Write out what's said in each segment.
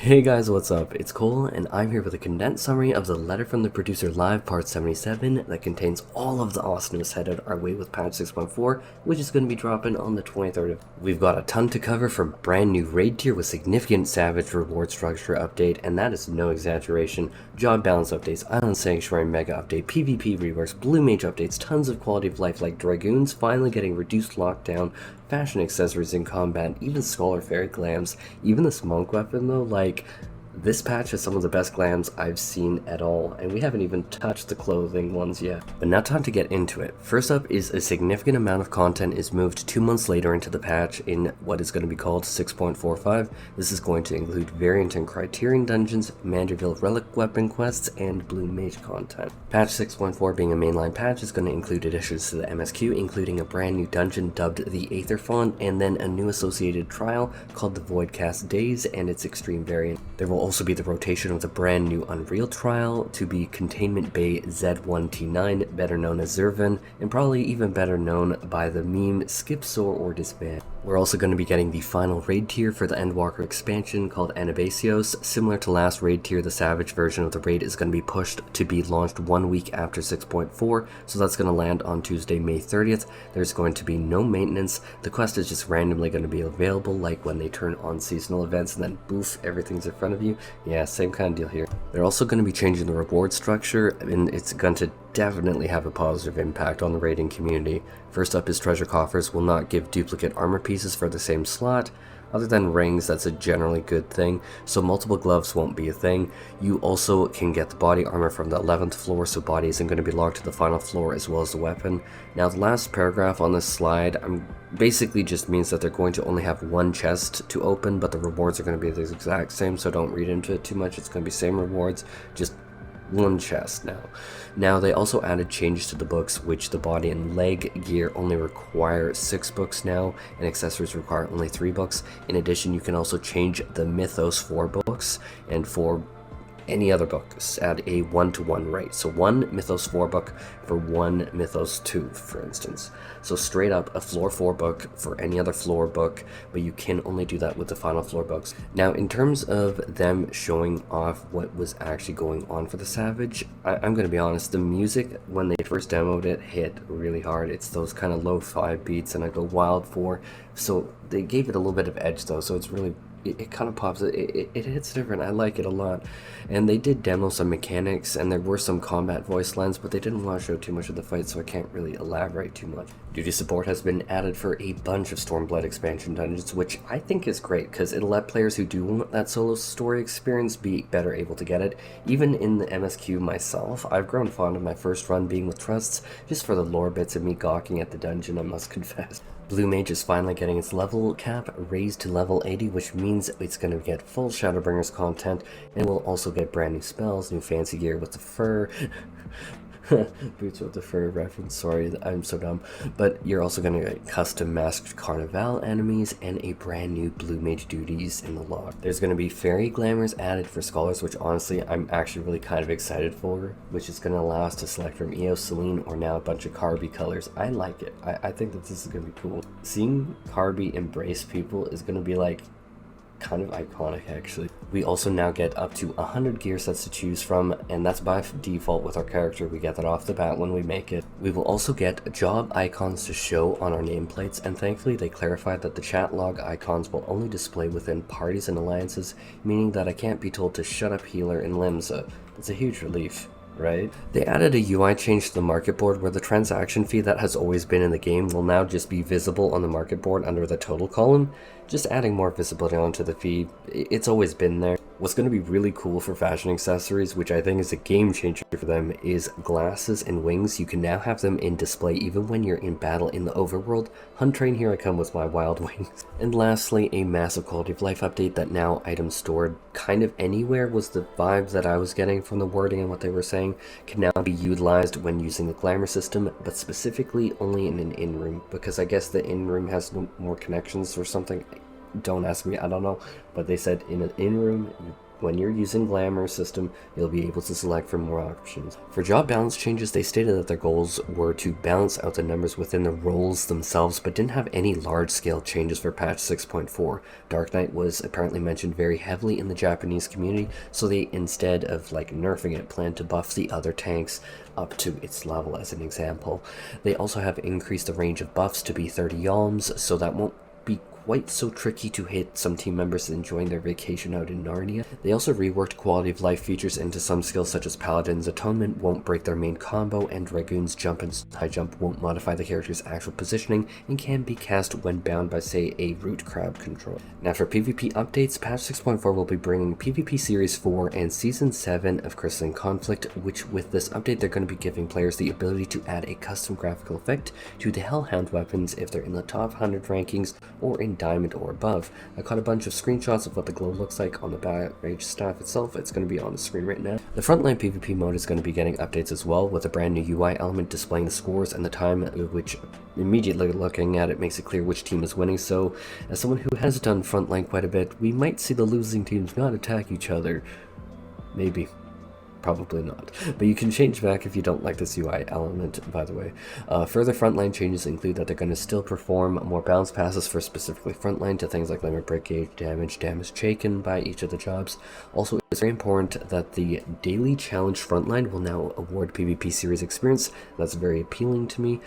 Hey guys, what's up? It's Cole, and I'm here with a condensed summary of the Letter from the Producer Live Part 77 that contains all of the awesomeness headed our way with patch 6.4, which is going to be dropping on the 23rd. We've got a ton to cover from brand new raid tier with significant Savage reward structure update, and that is no exaggeration, job balance updates, Island Sanctuary mega update, PvP reworks, Blue Mage updates, tons of quality of life like dragoons finally getting reduced lockdown, fashion accessories in combat, even Scholar Fairy glams, even this monk weapon though, like, this patch has some of the best glams I've seen at all, and we haven't even touched the clothing ones yet. But now time to get into it. First up is a significant amount of content is moved 2 months later into the patch in what is going to be called 6.45. This is going to include variant and Criterion dungeons, Manderville relic weapon quests, and Blue Mage content. Patch 6.4 being a mainline patch is going to include additions to the MSQ, including a brand new dungeon dubbed the Aether Font, and then a new associated trial called the Voidcast Days and its extreme variant. There will also be the rotation of the brand new Unreal trial to be Containment Bay Z1T9, better known as ZURVAN, and probably even better known by the meme Skip SOAR or Disband. We're also going to be getting the final raid tier for the Endwalker expansion called Anabaseios. Similar to last raid tier, the Savage version of the raid is going to be pushed to be launched 1 week after 6.4, so that's going to land on Tuesday, May 30th. There's going to be no maintenance. The quest is just randomly going to be available, like when they turn on seasonal events and then boof, everything's in front of you. Yeah, same kind of deal here. They're also going to be changing the reward structure, and it's going to definitely have a positive impact on the raiding community. First up is treasure coffers will not give duplicate armor pieces for the same slot. Other than rings, that's a generally good thing, so multiple gloves won't be a thing. You also can get the body armor from the 11th floor, so body isn't going to be locked to the final floor as well as the weapon. Now the last paragraph on this slide basically just means that they're going to only have one chest to open, but the rewards are going to be the exact same, so don't read into it too much. It's going to be same rewards, just one chest now. Now they also added changes to the books, which the body and leg gear only require 6 books now, and accessories require only 3 books. In addition, you can also change the Mythos 4 books, and for any other books at a 1-to-1 rate. So 1 Mythos 4 book for 1 Mythos 2, for instance. So straight up a floor 4 book for any other floor book, but you can only do that with the final floor books. Now in terms of them showing off what was actually going on for the Savage, I'm going to be honest, the music when they first demoed it hit really hard. It's those kind of lo-fi beats and I go wild for, so they gave it a little bit of edge though, so it's really it kind of pops, it hits different. I like it a lot. And they did demo some mechanics, and there were some combat voice lines, but they didn't want to show too much of the fight, so I can't really elaborate too much. Duty support has been added for a bunch of Stormblood expansion dungeons, which I think is great, because it'll let players who do want that solo story experience be better able to get it. Even in the MSQ myself, I've grown fond of my first run being with Trusts, just for the lore bits of me gawking at the dungeon, I must confess. Blue Mage is finally getting its level cap raised to level 80, which means it's going to get full Shadowbringers content, and will also get brand new spells, new fancy gear with the fur. Boots with the fur reference, sorry, I'm so dumb. But you're also going to get custom masked Carnival enemies and a brand new Blue Mage duties in the log. There's going to be fairy glamours added for scholars, which honestly I'm actually really kind of excited for, which is going to allow us to select from Eos, Selene, or now a bunch of Carby colors. I like it. I think that this is going to be cool. Seeing Carby embrace people is going to be like kind of iconic actually. We also now get up to 100 gear sets to choose from, and that's by default with our character. We get that off the bat when we make it. We will also get job icons to show on our nameplates, and thankfully they clarified that the chat log icons will only display within parties and alliances, meaning that I can't be told to shut up healer in Limsa. It's a huge relief, right? They added a UI change to the market board where the transaction fee that has always been in the game will now just be visible on the market board under the total column, just adding more visibility onto the fee. It's always been there. What's going to be really cool for fashion accessories, which I think is a game changer for them, is glasses and wings. You can now have them in display even when you're in battle in the overworld. Hunt train, here I come with my wild wings. And lastly, a massive quality of life update that now items stored kind of anywhere was the vibe that I was getting from the wording and what they were saying, can now be utilized when using the glamour system, but specifically only in an in-room, because I guess the in-room has more connections or something. Don't ask me, I don't know, but they said in an in-room you when you're using glamour system, you'll be able to select from more options. For job balance changes, they stated that their goals were to balance out the numbers within the roles themselves, but didn't have any large-scale changes for patch 6.4. Dark Knight was apparently mentioned very heavily in the Japanese community, so they, instead of like nerfing it, plan to buff the other tanks up to its level as an example. They also have increased the range of buffs to be 30 yalms, so that won't be quite so tricky to hit some team members enjoying their vacation out in Narnia. They also reworked quality of life features into some skills, such as Paladin's Atonement won't break their main combo, and Dragoon's Jump and High Jump won't modify the character's actual positioning and can be cast when bound by, say, a root crab control. Now for PvP updates, patch 6.4 will be bringing PvP Series 4 and Season 7 of Crystalline Conflict, which with this update they're going to be giving players the ability to add a custom graphical effect to the Hellhound weapons if they're in the top 100 rankings or in Diamond or above. I caught a bunch of screenshots of what the glow looks like on the mage staff itself. It's going to be on the screen right now. The Frontline PvP mode is going to be getting updates as well, with a brand new UI element displaying the scores and the time, which immediately looking at it makes it clear which team is winning. So as someone who has done Frontline quite a bit, we might see the losing teams not attack each other. Maybe. Probably not, but you can change back if you don't like this UI element, by the way. Further Frontline changes include that they're going to still perform more balance passes for specifically Frontline to things like limit break gauge, damage taken by each of the jobs. Also, it's very important that the daily challenge Frontline will now award PvP series experience. That's very appealing to me.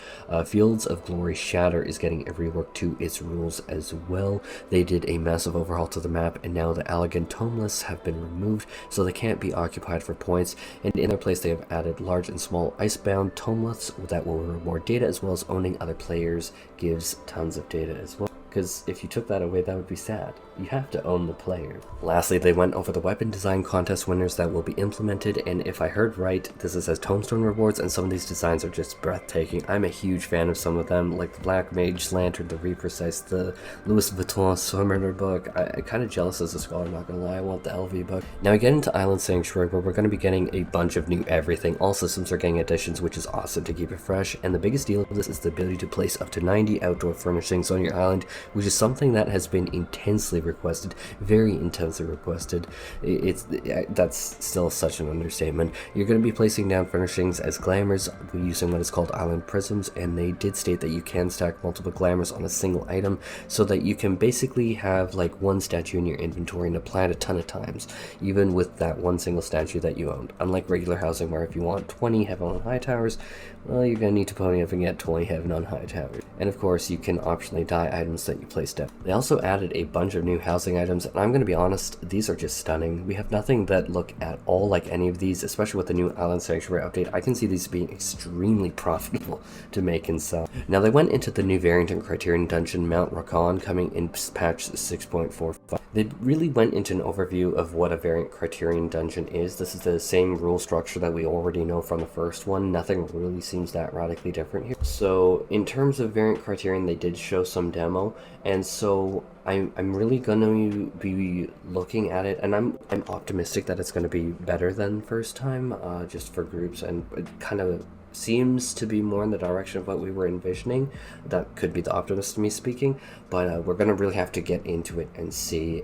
Fields of Glory Shatter is getting a rework to its rules as well. They did a massive overhaul to the map, and now the Allegan Tomeless have been removed, so they can't be occupied for points. And in their place, they have added large and small icebound tomelets that will reward data, as well as owning other players gives tons of data as well. Because if you took that away, that would be sad. You have to own the player. Lastly, they went over the weapon design contest winners that will be implemented, and if I heard right, this is as tombstone rewards, and some of these designs are just breathtaking. I'm a huge fan of some of them, like the Black Mage Lantern, the Reprecise, the Louis Vuitton Summoner book. I'm kind of jealous as a scholar, I'm not gonna lie. I want the LV book. Now we get into Island Sanctuary, where we're going to be getting a bunch of new everything. All systems are getting additions, which is awesome to keep it fresh, and the biggest deal of this is the ability to place up to 90 outdoor furnishings on your island, which is something that has been intensely requested, very intensely requested. That's still such an understatement. You're going to be placing down furnishings as glamours using what is called island prisms, and they did state that you can stack multiple glamours on a single item, so that you can basically have like one statue in your inventory and apply it a ton of times, even with that one single statue that you owned. Unlike regular housing, where if you want 20 heaven on high towers, well, you're going to need to pony up and get 20 heaven on high towers. And of course, you can optionally dye items that you place down. They also added a bunch of new housing items, and I'm going to be honest, these are just stunning. We have nothing that look at all like any of these, especially with the new Island Sanctuary update. I can see these being extremely profitable to make and sell. Now, they went into the new variant and Criterion dungeon, Mount Rokkon, coming in patch 6.45. They really went into an overview of what a variant Criterion dungeon is. This is the same rule structure that we already know from the first one. Nothing really seems that radically different here. So in terms of variant Criterion, they did show some demo, and so I'm really gonna be looking at it, and I'm optimistic that it's gonna be better than first time, just for groups, and it kind of seems to be more in the direction of what we were envisioning. That could be the optimist of me speaking, but we're gonna really have to get into it and see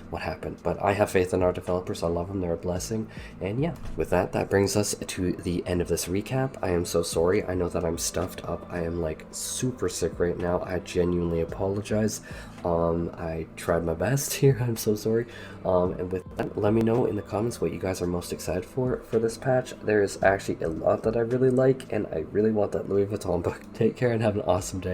what happened. But I have faith in our developers. I love them. They're a blessing. And yeah, with that brings us to the end of this recap. I am so sorry. I know that I'm stuffed up. I am like super sick right now. I genuinely apologize. I tried my best here. I'm so sorry. And with that, let me know in the comments what you guys are most excited for this patch. There is actually a lot that I really like, and I really want that Louis Vuitton book. Take care and have an awesome day.